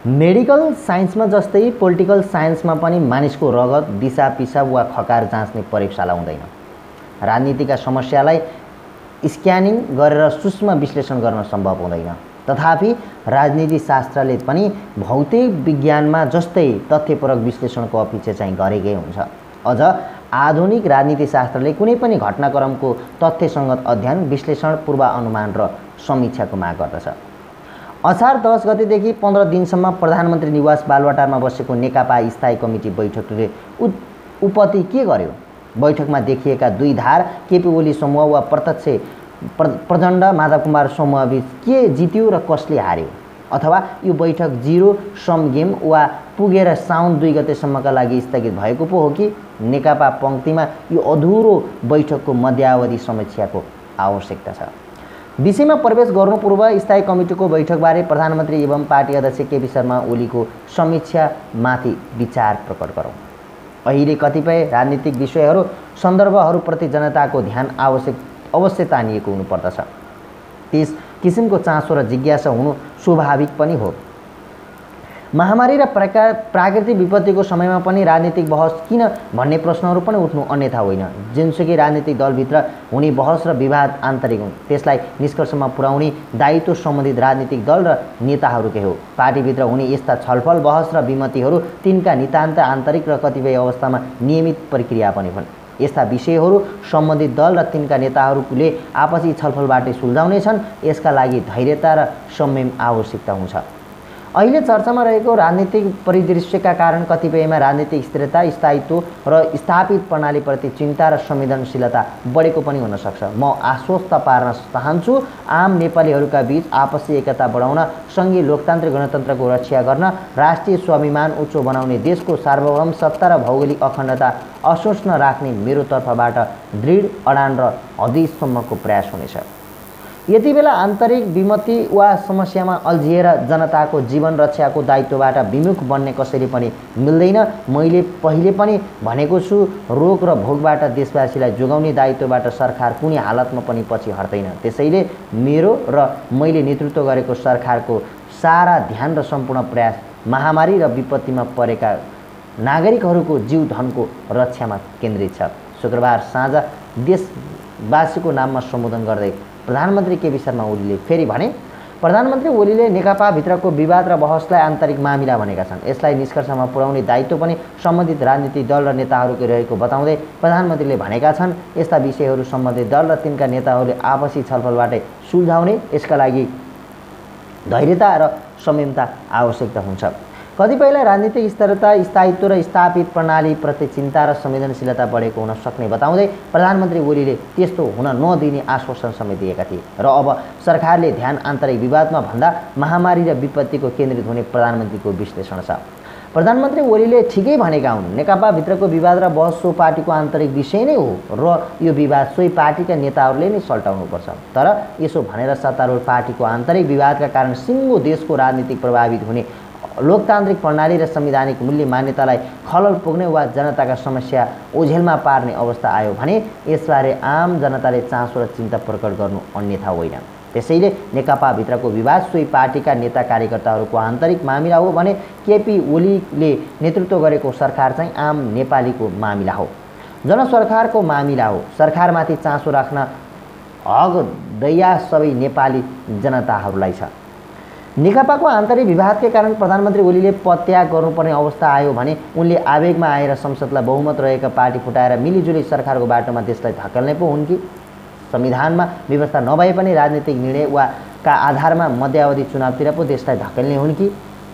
Medical साइन्समा जस्तै political साइन्समा पनि मानिसको रगत, दिशा पिसाब वा खकार जाँच्ने प्रयोगशाला हुँदैन। राजनीतिका समस्यालाई स्क्यानिङ गरेर सूक्ष्म विश्लेषण गर्न सम्भव हुँदैन। तथापि राजनीति शास्त्रले पनि भौतिक विज्ञानमा जस्तै तथ्यपरक विश्लेषणको अपेक्षा चाहिँ गरेकै हुन्छ। अझ आधुनिक राजनीति शास्त्रले कुनै पनि घटनाक्रमको तथ्यसङ्गत अध्ययन, विश्लेषण, पूर्वानुमान र समीक्षाको माग गर्दछ। असार 10 गतेदेखि 15 दिनसम्म प्रधानमन्त्री निवास बालुवाटारमा बसेको नेकपा स्थायी कमिटी बैठकले उपति के गर्यो? बैठकमा देखिएका दुई धार केपी ओली समूह वा प्रत्यक्ष प्रचण्ड माधव कुमार समूहबीच के जित्यो र कसले हार्यो? अथवा यो बैठक जिरो सम गेम वा पुगेर साउन 2 गतेसम्मका लागि स्थगित भएको पो हो कि नेकपा पङ्क्तिमा यो अधुरो बैठकको मध्यावधि समीक्षाको आवश्यकता छ? विषयमा प्रवेश गर्नु पूर्व स्थायी कमिटीको बैठकबारे प्रधानमन्त्री एवं पार्टी अध्यक्ष केपी शर्मा ओलीको समीक्षामाथि विचार प्रकट गरौँ। अहिले कतिपय राजनीतिक विषयहरू, सन्दर्भहरूप्रति जनताको ध्यान अवश्य तानिएको हुनुपर्दछ। त्यस किसिमको चासो र जिज्ञासा हुनु स्वाभाविक पनि हो। महामारी र प्राकृतिक विपत्तिको समयमा पनि राजनीतिक बहस किन भन्ने प्रश्नहरू पनि उठ्नु अन्यथा होइन। जुनसुकै राजनीतिक दलभित्र हुने बहस र विवाद आन्तरिक हुन्, त्यसलाई निष्कर्षमा पुर्याउने दायित्व सम्बन्धित राजनीतिक दल र नेताहरूकै हो। पार्टीभित्र हुने यस्ता छलफल, बहस र विमतिहरू तिनका नितान्त आन्तरिक र कतिपय अवस्थामा नियमित प्रक्रिया पनि हुन्। यस्ता विषयहरू सम्बन्धित दल र तिनका नेताहरूले आपसी छलफलबाटै सुल्झाउने छन्। यसका लागि धैर्यता र संयम आवश्यकता हुन्छ। अहिले चर्चामा रहेको राजनीतिक परिदृश्यका कारण कतिपयमा राजनीतिक स्थिरता, स्थायित्व र स्थापित प्रणालीप्रति चिन्ता र संवेदनशीलता बढेको पनि हुन सक्छ। म आश्वस्त पार्न चाहन्छु, आम नेपालीहरूका बीच आपसी एकता बढाउन, सङ्घीय लोकतान्त्रिक गणतन्त्रको रक्षा गर्न, राष्ट्रिय स्वाभिमान उच्च बनाउने, देशको सार्वभौम सत्ता र भौगोलिक अखण्डता अशोषण राख्ने मेरो तर्फबाट दृढ, अडान र हदैसम्मको प्रयास हुनेछ। यति बेला आन्तरिक विमति वा समस्यामा अल्झिएर जनताको जीवन रक्षाको दायित्वबाट विमुख बन्ने कसैले पनि मिल्दैन। मैले पहिले पनि भनेको छु, रोग र भोगबाट देशवासीलाई जोगाउने दायित्वबाट सरकार कुनै हालतमा पनि पछि हट्दैन। त्यसैले मेरो र मैले नेतृत्व गरेको सरकारको सारा ध्यान र सम्पूर्ण प्रयास महामारी र विपत्तिमा परेका नागरिकहरूको जीव धनको रक्षामा केन्द्रित छ। शुक्रबार साँझ देशवासीको नाममा सम्बोधन गर्दै प्रधानमन्त्री केपी शर्मा ओलीले फेरि भने, प्रधानमन्त्री ओलीले नेकपाभित्रको विवाद र बहसलाई आन्तरिक मामिला भनेका छन्। यसलाई निष्कर्षमा पुर्याउने दायित्व पनि सम्बन्धित राजनीतिक दल र नेताहरूकै रहेको बताउँदै प्रधानमन्त्रीले भनेका छन्, यस्ता विषयहरू सम्बन्धित दल र तिनका नेताहरूले आपसी छलफलबाटै सुल्झाउने, यसका लागि धैर्यता र संयमता आवश्यकता हुन्छ। कतिपयलाई राजनीतिक स्थिरता, स्थायित्व र स्थापित प्रणालीप्रति चिन्ता र संवेदनशीलता बढेको हुन सक्ने बताउँदै प्रधानमन्त्री ओलीले त्यस्तो हुन नदिने आश्वासन समेत दिएका थिए। र अब सरकारले ध्यान आन्तरिक विवादमा भन्दा महामारी र विपत्तिको केन्द्रित हुने प्रधानमन्त्रीको विश्लेषण छ। प्रधानमन्त्री ओलीले ठिकै भनेका हुन्। नेकपाभित्रको विवाद र बहस सो पार्टीको आन्तरिक विषय नै हो र यो विवाद सोही पार्टीका नेताहरूले नै सल्टाउनुपर्छ। तर यसो भनेर सत्तारूढ पार्टीको आन्तरिक विवादका कारण सिङ्गो देशको राजनीतिक प्रभावित हुने, लोकतान्त्रिक प्रणाली र संवैधानिक मूल्य मान्यतालाई खलल पुग्ने वा जनताका समस्या ओझेलमा पार्ने अवस्था आयो भने यसबारे आम जनताले चासो र चिन्ता प्रकट गर्नु अन्यथा होइन। त्यसैले नेकपाभित्रको विवाद सोही पार्टीका नेता कार्यकर्ताहरूको आन्तरिक मामिला हो भने केपी ओलीले नेतृत्व गरेको सरकार चाहिँ आम नेपालीको मामिला हो, जनसरकारको मामिला हो। सरकारमाथि चासो राख्न हक दैया सबै नेपाली जनताहरूलाई छ। नेकपाको आन्तरिक विवादकै कारण प्रधानमन्त्री ओलीले पदत्याग गर्नुपर्ने अवस्था आयो भने उनले आवेगमा आएर संसदलाई बहुमत रहेका पार्टी फुटाएर मिलिजुली सरकारको बाटोमा देशलाई धकेल्ने पो हुन् कि? संविधानमा व्यवस्था नभए पनि राजनीतिक निर्णय वा का आधारमा मध्यावधि चुनावतिर पो देशलाई धकेल्ने हुन् कि?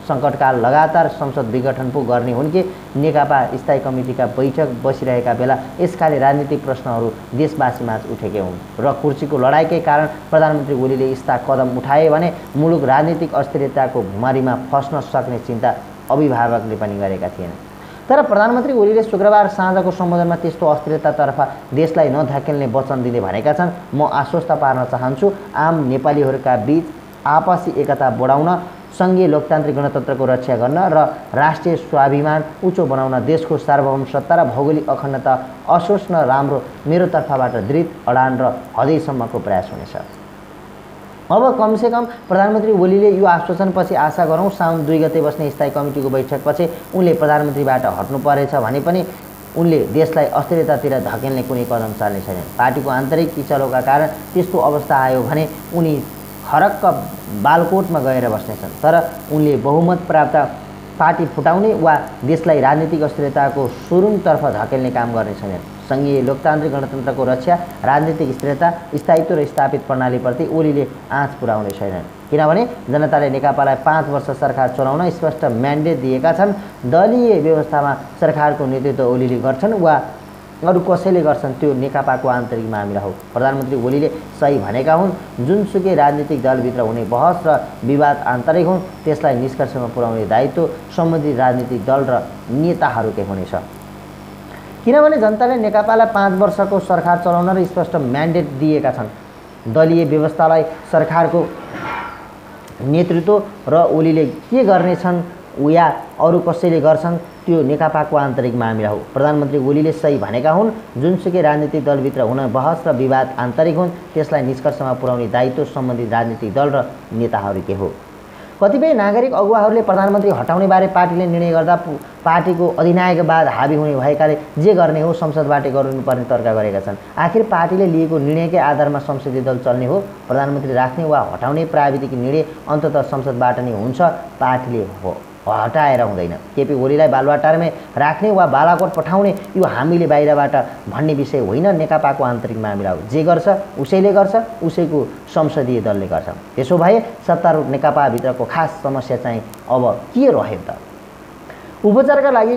सङ्कटकाल लगातार संसद विघटन पो गर्ने हुन् कि? नेकपा स्थायी कमिटीका बैठक बसिरहेका बेला यसकाले राजनीतिक प्रश्नहरू देशवासीमाझ उठेकै हुन् र कुर्सीको लडाइँकै कारण प्रधानमन्त्री ओलीले यस्ता कदम उठाए भने मुलुक राजनीतिक अस्थिरताको भुमारीमा फस्न सक्ने चिन्ता अभिभावकले पनि गरेका थिएन। तर प्रधानमन्त्री ओलीले शुक्रबार साँझको सम्बोधनमा त्यस्तो अस्थिरतातर्फ देशलाई नधकेल्ने वचन दिँदै भनेका छन्, म आश्वस्त पार्न चाहन्छु, आम नेपालीहरूका बीच आपसी एकता बढाउन, सङ्घीय लोकतान्त्रिक गणतन्त्रको रक्षा गर्न र राष्ट्रिय स्वाभिमान उच्च बनाउन, देशको सार्वभौम सत्ता र भौगोलिक अखण्डता अशोषण राम्रो मेरो तर्फबाट दृढ, अडान र हदैसम्मको प्रयास हुनेछ। अब कमसेकम प्रधानमन्त्री ओलीले यो आश्वासनपछि आशा गरौँ साउन 2 गते बस्ने स्थायी कमिटीको बैठकपछि उनले प्रधानमन्त्रीबाट हट्नु परेछ भने पनि उनले देशलाई अस्थिरतातिर धकेल्ने कुनै कदम चाल्ने छैनन्। पार्टीको आन्तरिक किचलोका कारण त्यस्तो अवस्था आयो भने उनी खरक्क बालकोटमा गएर बस्नेछन्। तर उनले बहुमत प्राप्त पार्टी फुटाउने वा देशलाई राजनीतिक अस्थिरताको सुरुङतर्फ धकेल्ने काम गर्ने छैनन्। सङ्घीय लोकतान्त्रिक गणतन्त्रको रक्षा, राजनीतिक स्थिरता, स्थायित्व र स्थापित प्रणालीप्रति ओलीले आँच पुर्याउने छैनन्। किनभने जनताले नेकपालाई 5 वर्ष सरकार चलाउन स्पष्ट म्यान्डेट दिएका छन्। दलीय व्यवस्थामा सरकारको नेतृत्व ओलीले गर्छन् वा अरू कसैले गर्छन् त्यो नेकपाको आन्तरिक मामिला हो। प्रधानमन्त्री ओलीले सही भनेका हुन्। जुनसुकै राजनीतिक दलभित्र हुने बहस र विवाद आन्तरिक हुन्, त्यसलाई निष्कर्षमा पुर्याउने दायित्व सम्बन्धित राजनीतिक दल र नेताहरूकै हुनेछ। किनभने जनताले नेकपालाई 5 वर्षको सरकार चलाउन र स्पष्ट म्यान्डेट दिएका छन्। दलीय व्यवस्थालाई सरकारको नेतृत्व र ओलीले के गर्नेछन् या अरू कसैले गर्छन् त्यो नेकपाको आन्तरिक मामिला हो। प्रधानमन्त्री ओलीले सही भनेका हुन्। जुनसुकै राजनीतिक दलभित्र हुन बहस र विवाद आन्तरिक हुन्, त्यसलाई निष्कर्षमा पुर्याउने दायित्व सम्बन्धित राजनीतिक दल र नेताहरूकै हो। कतिपय नागरिक अगुवाहरूले प्रधानमन्त्री हटाउने बारे पार्टीले निर्णय गर्दा पार्टीको अधिनायकवाद हाबी हुने भएकाले जे गर्ने हो संसदबाटै गर्नुपर्ने तर्क गरेका छन्। आखिर पार्टीले लिएको निर्णयकै आधारमा संसदीय दल चल्ने हो। प्रधानमन्त्री राख्ने वा हटाउने प्राविधिक निर्णय अन्ततः संसदबाट नै हुन्छ, पार्टीले हटाएर हुँदैन। केपी ओलीलाई बालुवाटारमै राख्ने वा बालाकोट पठाउने यो हामीले बाहिरबाट भन्ने विषय होइन, नेकपाको आन्तरिक मामिला हो। जे गर्छ उसैले गर्छ, उसैको संसदीय दलले गर्छ। त्यसो भए सत्तारूढ नेकपाभित्रको खास समस्या चाहिँ अब के रह्यो त? उपचारका लागि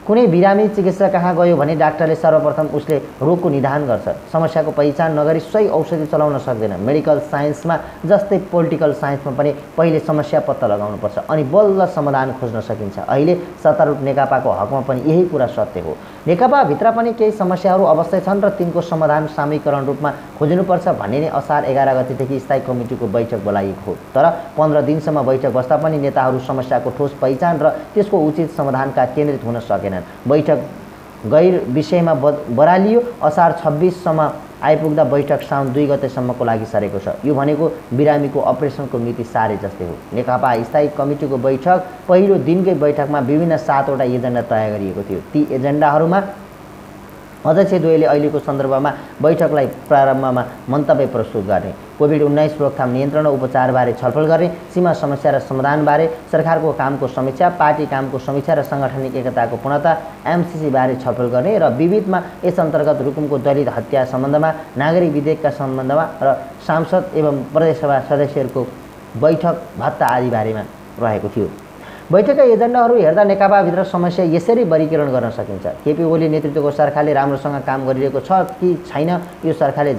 कुनै बिरामी चिकित्सक कहाँ गयो भने डाक्टरले सर्वप्रथम उसले रोगको निदान गर्छ। समस्याको पहिचान नगरी सही औषधि चलाउन सक्दैन। मेडिकल साइन्समा जस्तै पोलिटिकल साइन्समा पनि पहिले समस्या पत्ता लगाउनुपर्छ अनि बल्ल समाधान खोज्न सकिन्छ। अहिले सत्तारूढ नेकपाको हकमा पनि यही कुरा सत्य हो। नेकपाभित्र पनि केही समस्याहरू अवश्य छन् र तिनको समाधान सामूहिकरण रूपमा खोज्नुपर्छ भन्ने नै असार 11 गतेदेखि स्थायी कमिटीको बैठक बोलाइएको हो। तर 15 दिनसम्म बैठक बस्दा पनि नेताहरू समस्याको ठोस पहिचान र त्यसको उचित समाधानका केन्द्रित हुन सकेनन्। बैठक गैर विषयमा बरालियो। असार 26सम्म आइपुग्दा बैठक साउन 2 गतेसम्मको लागि सरेको छ। यो भनेको बिरामीको अपरेसनको मिति सारे जस्तै हो। नेकपा स्थायी कमिटीको बैठक पहिलो दिनकै बैठकमा विभिन्न 7 वटा एजेन्डा तय गरिएको थियो। ती एजेन्डाहरूमा अध्यक्ष द्वयले अहिलेको सन्दर्भमा बैठकलाई प्रारम्भमा मन्तव्य प्रस्तुत गर्ने, कोभिड-19 रोकथाम नियन्त्रण र उपचारबारे छलफल गर्ने, सीमा समस्या र समाधानबारे सरकारको कामको समीक्षा, पार्टी कामको समीक्षा र साङ्गठनिक एकताको पूर्णता, एमसिसी बारे छलफल गर्ने र विविधमा यस अन्तर्गत रुकुमको दलित हत्या सम्बन्धमा, नागरिक विधेयकका सम्बन्धमा र सांसद एवं प्रदेशसभा सदस्यहरूको बैठक भत्ता आदि बारेमा रहेको थियो। बैठकका एजेन्डाहरू हेर्दा नेकपाभित्र समस्या यसरी वर्गीकरण गर्न सकिन्छ। केपी ओली नेतृत्वको सरकारले राम्रोसँग काम गरिरहेको छ कि छैन, यो सरकारले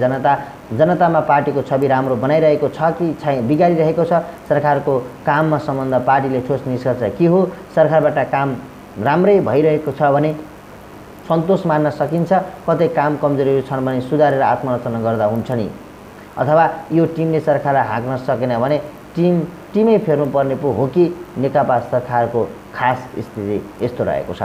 जनतामा पार्टीको छवि राम्रो बनाइरहेको छ कि बिगारिरहेको छ, सरकारको काममा सम्बन्ध पार्टीले ठोस निष्कर्ष के हो, सरकारबाट काम राम्रै भइरहेको छ भने सन्तोष मान्न सकिन्छ, कतै काम कमजोरीहरू छन् भने सुधारेर आत्मरचना गर्दा हुन्छ नि, अथवा यो टिमले सरकारलाई हाँक्न सकेन भने टिमै फेर्नुपर्ने पो हो कि नेकपा सरकारको खास स्थिति यस्तो रहेको छ।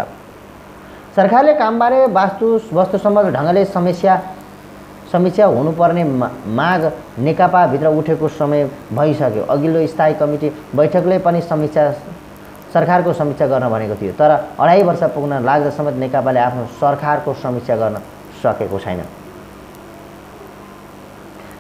सरकारले कामबारे वस्तुसम्मत ढङ्गले समीक्षा हुनुपर्ने माग नेकपाभित्र उठेको समय भइसक्यो। अघिल्लो स्थायी कमिटी बैठकले पनि सरकारको समीक्षा गर्न भनेको थियो, तर 2.5 वर्ष पुग्न लाग्दा समेत नेकपाले आफ्नो सरकारको समीक्षा गर्न सकेको छैन।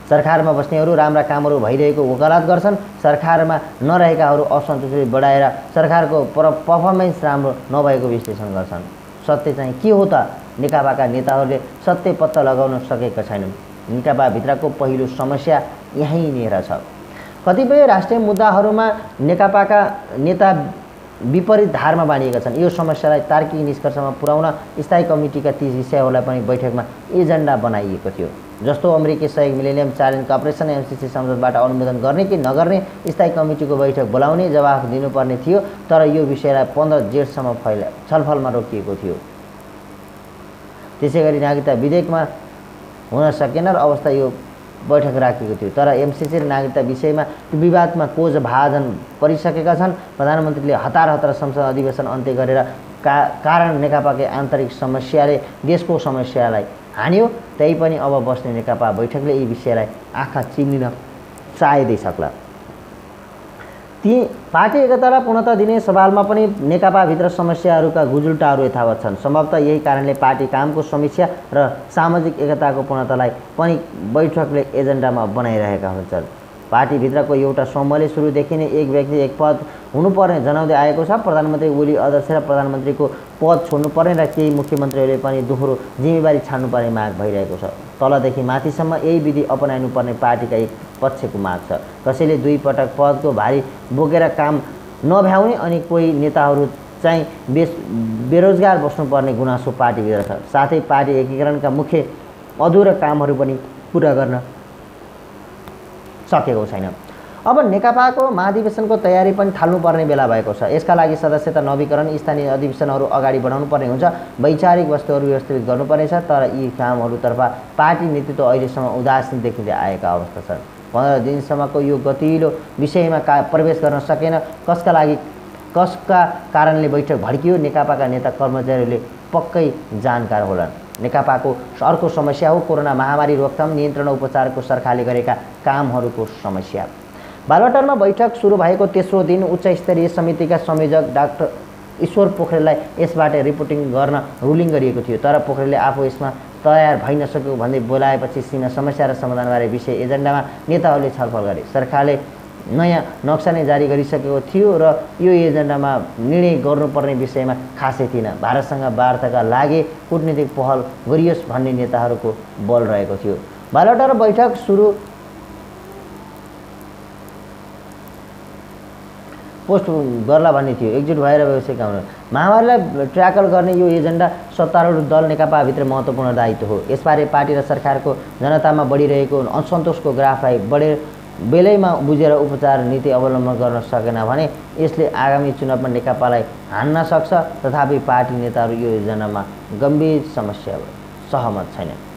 सरकारमा बस्नेहरू राम्रा कामहरू भइरहेको वकालत गर्छन्, सरकारमा नरहेकाहरू असन्तुष्टि बढाएर सरकारको पर्फर्मेन्स राम्रो नभएको विश्लेषण गर्छन्। सत्य चाहिँ के हो त? नेकपाका नेताहरूले सत्य पत्ता लगाउन सकेका छैनन्। नेकपाभित्रको पहिलो समस्या यहीँनिर छ। कतिपय राष्ट्रिय मुद्दाहरूमा नेकपाका नेता विपरीत धारमा बाँडिएका छन्। यो समस्यालाई तार्किक निष्कर्षमा पुर्याउन स्थायी कमिटीका 30 विषयहरूलाई पनि बैठकमा एजेन्डा बनाइएको थियो, जस्तो अमेरिकी सहयोग मिलेनियम च्यालेन्ज अपरेसन एमसिसी संसदबाट अनुमोदन गर्ने कि नगर्ने स्थायी कमिटीको बैठक बोलाउने जवाफ दिनुपर्ने थियो, तर यो विषयलाई 15 जेठसम्म छलफलमा रोकिएको थियो। त्यसैगरी नागरिकता विधेयकमा हुन सकेन र अवस्था यो बैठक राखिएको थियो, तर एमसिसी र नागरिकता विषयमा विवादमा कोज भाजन परिसकेका छन्। प्रधानमन्त्रीले हतार संसद अधिवेशन अन्त्य गरेर कारण नेकपाकै आन्तरिक समस्याले देशको समस्यालाई हान्यो। त्यही पनि अब बस्ने नेकपा बैठकले यी विषयलाई आँखा चिम्लिन चाहँदै सक्ला। ती पार्टी एकतालाई पूर्णता दिने सवालमा पनि नेकपाभित्र समस्याहरूका गुजुल्टाहरू यथावत छन्। सम्भवतः यही कारणले पार्टी कामको समीक्षा र सामाजिक एकताको पूर्णतालाई पनि बैठकले एजेन्डामा बनाइरहेका हुन्छन्। पार्टीभित्रको एउटा समूहले सुरुदेखि नै एक व्यक्ति एक पद हुनुपर्ने जनाउँदै आएको छ। प्रधानमन्त्री ओली अध्यक्ष र प्रधानमन्त्रीको पद छोड्नुपर्ने र केही मुख्यमन्त्रीहरूले पनि दोहोरो जिम्मेवारी छाड्नुपर्ने माग भइरहेको छ। तलदेखि माथिसम्म यही विधि अपनाउनुपर्ने पार्टीका एक पक्षको माग छ। कसैले दुई पटक पदको भारी बोकेर काम नभ्याउने अनि कोही नेताहरू चाहिँ बेरोजगार बस्नुपर्ने गुनासो पार्टीभित्र छ। साथै पार्टी एकीकरणका मुख्य अधुरा कामहरू पनि पुरा गर्न सकेको छैन। अब नेकपाको महाधिवेशनको तयारी पनि थाल्नुपर्ने बेला भएको छ। यसका लागि सदस्यता नवीकरण, स्थानीय अधिवेशनहरू अगाडि बढाउनु पर्ने हुन्छ, वैचारिक वस्तुहरू व्यवस्थित गर्नुपर्नेछ। तर यी कामहरूतर्फ पार्टी नेतृत्व अहिलेसम्म उदासीन देखिँदै आएका अवस्था छन्। 15 दिनसम्मको यो गतिलो विषयमा प्रवेश गर्न सकेन। कसका कारणले बैठक भड्कियो, नेकपाका नेता कर्मचारीहरूले पक्कै जानकार होलान्। नेकपाको अर्को समस्या हो कोरोना महामारी रोकथाम, नियन्त्रण, उपचारको सरकारले गरेका कामहरूको समस्या। बालुवाटारमा बैठक सुरु भएको तेस्रो दिन उच्च स्तरीय समितिका संयोजक डाक्टर ईश्वर पोखरेललाई यसबाट रिपोर्टिङ गर्न रुलिङ गरिएको थियो। तर पोखरेलले आफू यसमा तयार भइ नसकेको भन्दै बोलाएपछि सीमा समस्या र समाधानबारे विषय एजेन्डामा नेताहरूले छलफल गरे। सरकारले नयाँ नक्सा नै जारी गरिसकेको थियो र यो एजेन्डामा निर्णय गर्नुपर्ने विषयमा खासै थिएन। भारतसँग वार्ताका लागि कूटनीतिक पहल गरियोस् भन्ने नेताहरूको बल रहेको थियो। बालुवाटार बैठक सुरु पोस्ट गर्ला भन्ने थियो। एकजुट भएर व्यवसाय कामना महामारीलाई ट्र्याकल गर्ने यो एजेन्डा सत्तारूढ दल नेकपाभित्र महत्त्वपूर्ण दायित्व हो। यसबारे पार्टी र सरकारको जनतामा बढिरहेको असन्तोषको ग्राफलाई बेलैमा बुझेर उपचार नीति अवलम्बन गर्न सकेन भने यसले आगामी चुनावमा नेकपालाई हान्न सक्छ। तथापि पार्टी नेताहरू यो योजनामा गम्भीर समस्या सहमत छैनन्।